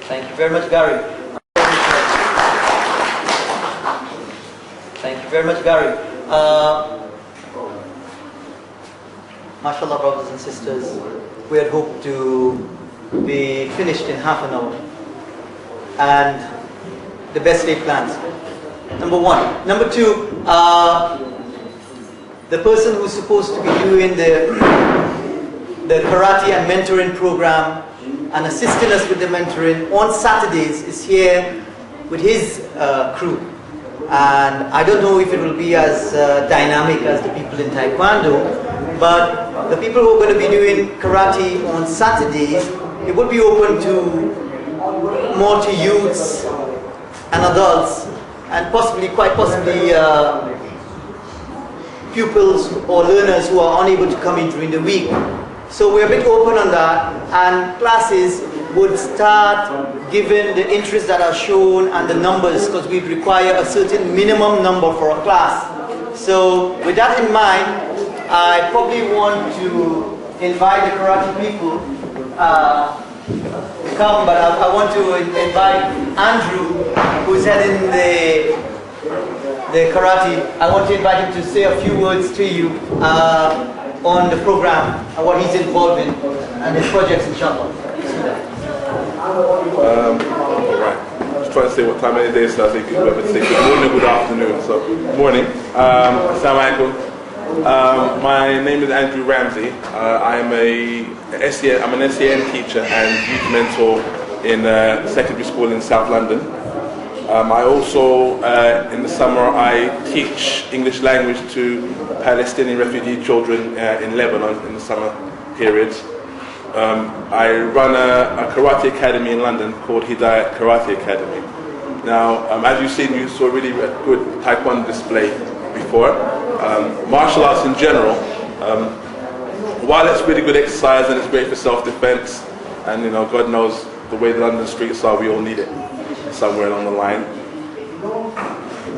Thank you very much, Gary. Thank you very much, Gary. MashaAllah, brothers and sisters, we had hoped to be finished in half an hour. And the best laid plans. Number one. Number two, the person who's supposed to be doing the karate and mentoring program and assisting us with the mentoring on Saturdays is here with his crew. And I don't know if it will be as dynamic as the people in Taekwondo, but the people who are going to be doing karate on Saturdays, it will be open to more to youths and adults, and quite possibly pupils or learners who are unable to come in during the week. So we're a bit open on that, and classes would start given the interests that are shown and the numbers, because we require a certain minimum number for a class. So with that in mind, I probably want to invite the karate people to come, but I want to invite Andrew, who's heading the karate. I want to invite him to say a few words to you on the program and what he's involved in and his projects, inshallah. Alright. Just trying to say what time of the day, so I say good morning, good afternoon. So, morning. Assalamu alaikum. My name is Andrew Ramsey. I'm an SEN teacher and youth mentor in a secondary school in South London. I also, in the summer, I teach English language to Palestinian refugee children in Lebanon in the summer periods. I run a karate academy in London called Hidayat Karate Academy. Now, as you've seen, you saw a really good Taekwondo display before. Martial arts in general, while it's really good exercise and it's great for self-defense, and God knows the way the London streets are, we all need it somewhere along the line.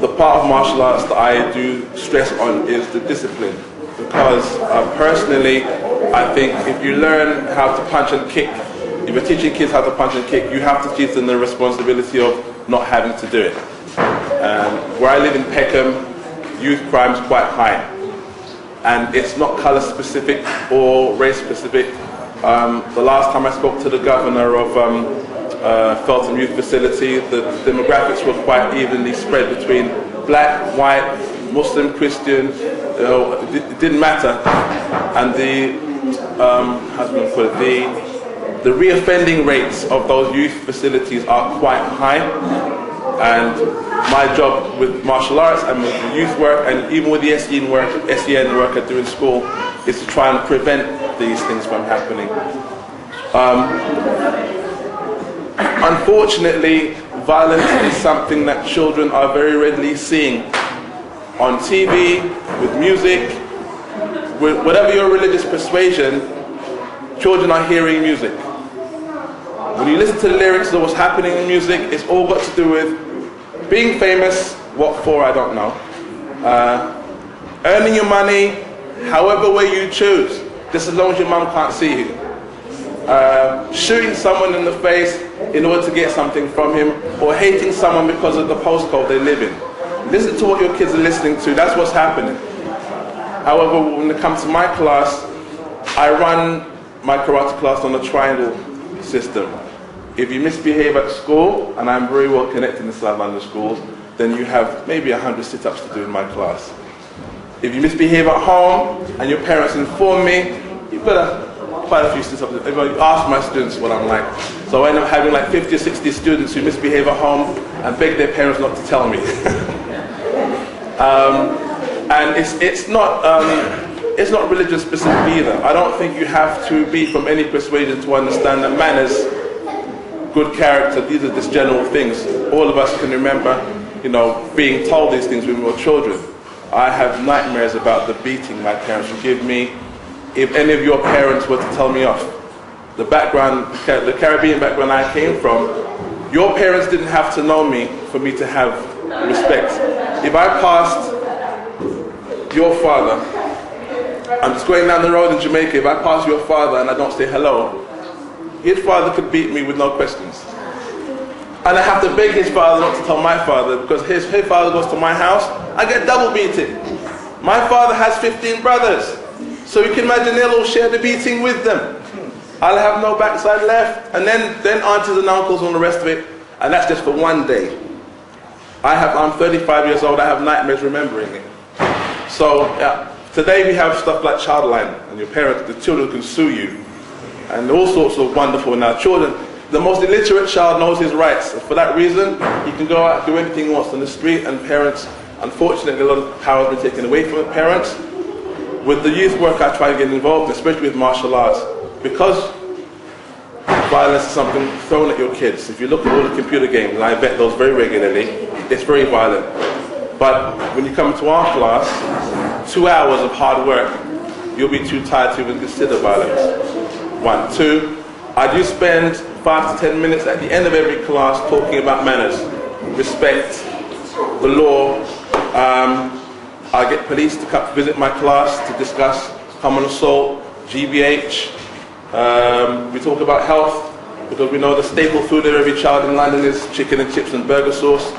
The part of martial arts that I do stress on is the discipline, because personally, I think if you learn how to punch and kick, if you're teaching kids how to punch and kick, you have to teach them the responsibility of not having to do it. Where I live in Peckham, youth crime is quite high, and it's not colour specific or race specific. The last time I spoke to the governor of Feltham Youth Facility, the demographics were quite evenly spread between black, white, Muslim, Christian. It didn't matter, and the reoffending rates of those youth facilities are quite high. And my job with martial arts and with the youth work, and even with the SEN work I do in school, is to try and prevent these things from happening. Unfortunately, violence is something that children are very readily seeing on TV, with music, with whatever your religious persuasion. Children are hearing music. When you listen to the lyrics of what's happening in music, it's all got to do with being famous. What for, I don't know. Earning your money however way you choose, just as long as your mum can't see you. Shooting someone in the face in order to get something from him, or hating someone because of the postcode they live in. Listen to what your kids are listening to, that's what's happening. However, when it comes to my class, I run my karate class on a triangle system. If you misbehave at school, and I'm very well connected in South London schools, then you have maybe 100 sit-ups to do in my class. If you misbehave at home, and your parents inform me, you've got quite a few sit-ups. You ask my students what I'm like. So I end up having like 50 or 60 students who misbehave at home and beg their parents not to tell me. And it's not religion specific either. I don't think you have to be from any persuasion to understand that manners, good character, these are just general things. All of us can remember, being told these things when we were children. I have nightmares about the beating my parents would give me if any of your parents were to tell me off. The Caribbean background I came from, your parents didn't have to know me for me to have respect. If I passed your father, I'm just going down the road in Jamaica, if I pass your father and I don't say hello, his father could beat me with no questions. and I have to beg his father not to tell my father, because his father goes to my house, I get double beating. My father has 15 brothers, so you can imagine they'll all share the beating with them. I'll have no backside left, and then aunties and uncles and the rest of it, and that's just for one day. I'm 35 years old, I have nightmares remembering it. So today we have stuff like Childline, and your parents, the children can sue you, and all sorts of wonderful now. Children, the most illiterate child knows his rights. For that reason, he can go out and do anything he wants on the street, and parents, unfortunately, a lot of power has been taken away from the parents. With the youth work, I try to get involved, especially with martial arts, because violence is something thrown at your kids. If you look at all the computer games, and I bet those very regularly, it's very violent. But when you come to our class, 2 hours of hard work, you'll be too tired to even consider violence. 1. 2, I do spend 5 to 10 minutes at the end of every class talking about manners, respect, the law. I get police to come visit my class to discuss common assault, GBH. We talk about health, because we know the staple food of every child in London is chicken and chips and burger sauce.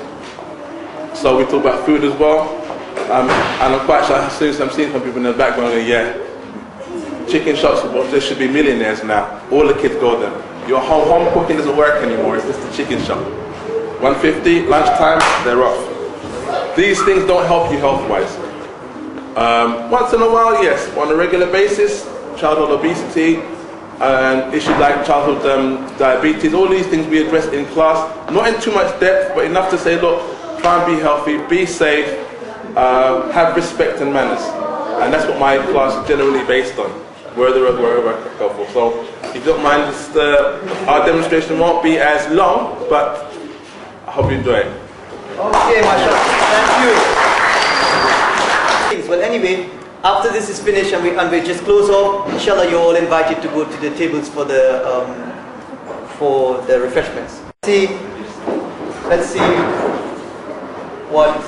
So we talk about food as well. And I'm quite sure, as soon as I'm seeing some people in the background, yeah, chicken shops, there should be millionaires now. All the kids go there. Your home cooking doesn't work anymore, it's just a chicken shop. 1:50, lunchtime, they're off. These things don't help you health-wise. Once in a while, yes, on a regular basis, childhood obesity, and issues like childhood diabetes, all these things we address in class, not in too much depth, but enough to say, look, try and be healthy, be safe, have respect and manners. And that's what my class is generally based on, wherever helpful. So if you don't mind, our demonstration won't be as long, but I hope you enjoy it. Okay, mashallah. Thank you. Well, anyway, after this is finished and we just close off, inshallah, you're all invited to go to the tables for the refreshments. Let's see what.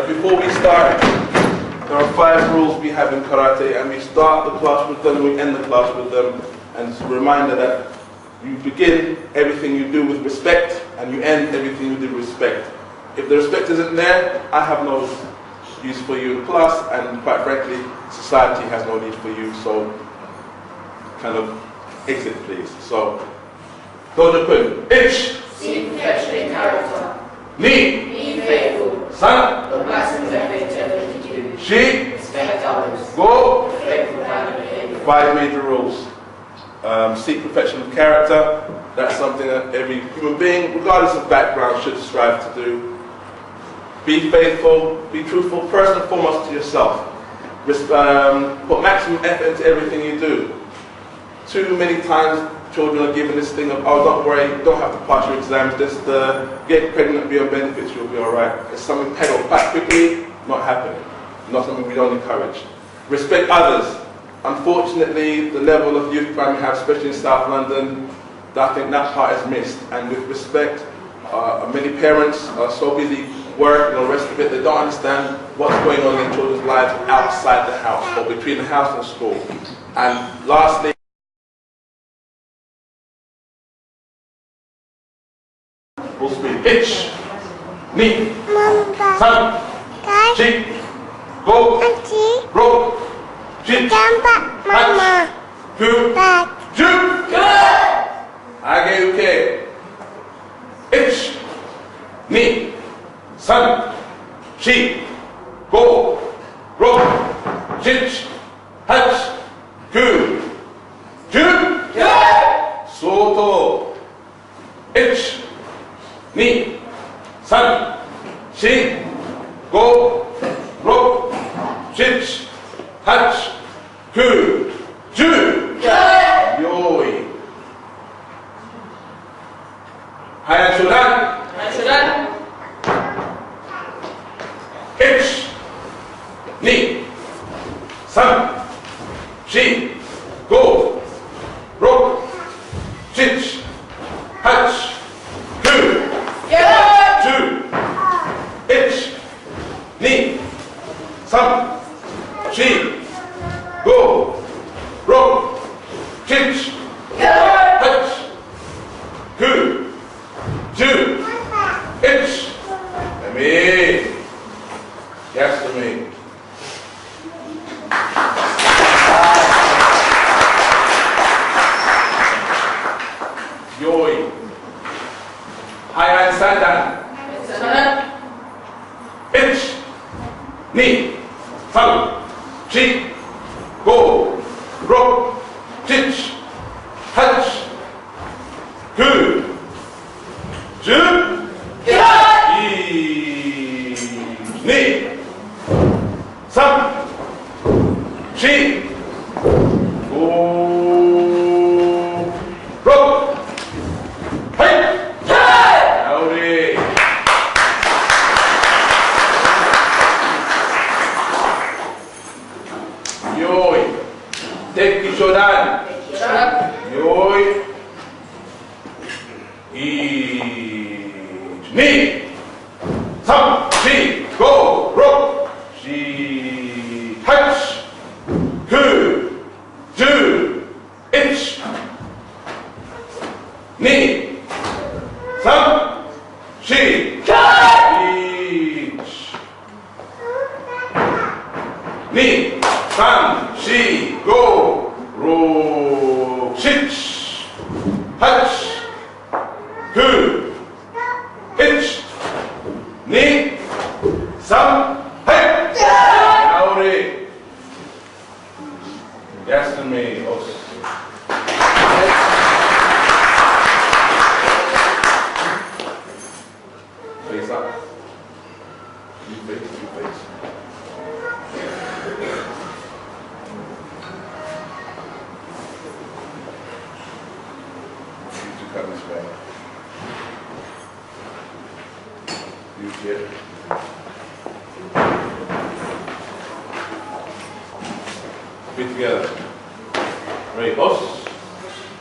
Before we start, there are 5 rules we have in karate, and we start the class with them, we end the class with them, and it's a reminder that you begin everything you do with respect, and you end everything you do with respect. If the respect isn't there, I have no use for you in class, and quite frankly, society has no need for you, so kind of exit please. So, go to Pun. Ich. Seek perfection in character. Ni. Be faithful. San. The blessings of integrity to do. She. Respect others. Go. Faithful behavior. 5 major rules. Seek perfection of character. That's something that every human being, regardless of background, should strive to do. Be faithful, be truthful, first and foremost to yourself. Put maximum effort into everything you do. Too many times children are given this thing of, oh, don't worry, you don't have to pass your exams, just get pregnant, be on benefits, you'll be alright. It's something peddled quite quickly, not happening. Not something we don't encourage. Respect others. Unfortunately, the level of youth crime we have, especially in South London, I think that part is missed. And with respect, many parents are so busy work and all the rest of it, they don't understand what's going on in children's lives outside the house or between the house and school. And lastly, full speed. Ich, ni, san, chi, go, ro, jit, hach, ku, ju. Okay. Ich, ni, san, chi, go, ro, jit, hach, ku, ju. Soto. Ich, ni, san, chi, go, ro, jit, hach, ku, ju. Sam, she, go, rock, chich, hatch, two, itch, knee, sam, she, go, rock, chich, hatch, two, itch, let me, yes to me. Yoi. High hand stand down. Itch. Knee. Fall. Cheek. Go. Rock. Titch. Hatch. Good. Jump. Knee. Sam. Cheek. Go. Rock. Hey! Howdy! Yoi! Take the shodan! Yoi! Each knee! Some, she, go, rock! She, hatch! Two, inch! Knee! Some, she, each. Knee, some, she, go, row, chich, hatch, two, inch. Knee, some, hey, howdy. Yes to me, also. Face up. You face. You two cut this back. You here. Feet together. Ready, boss.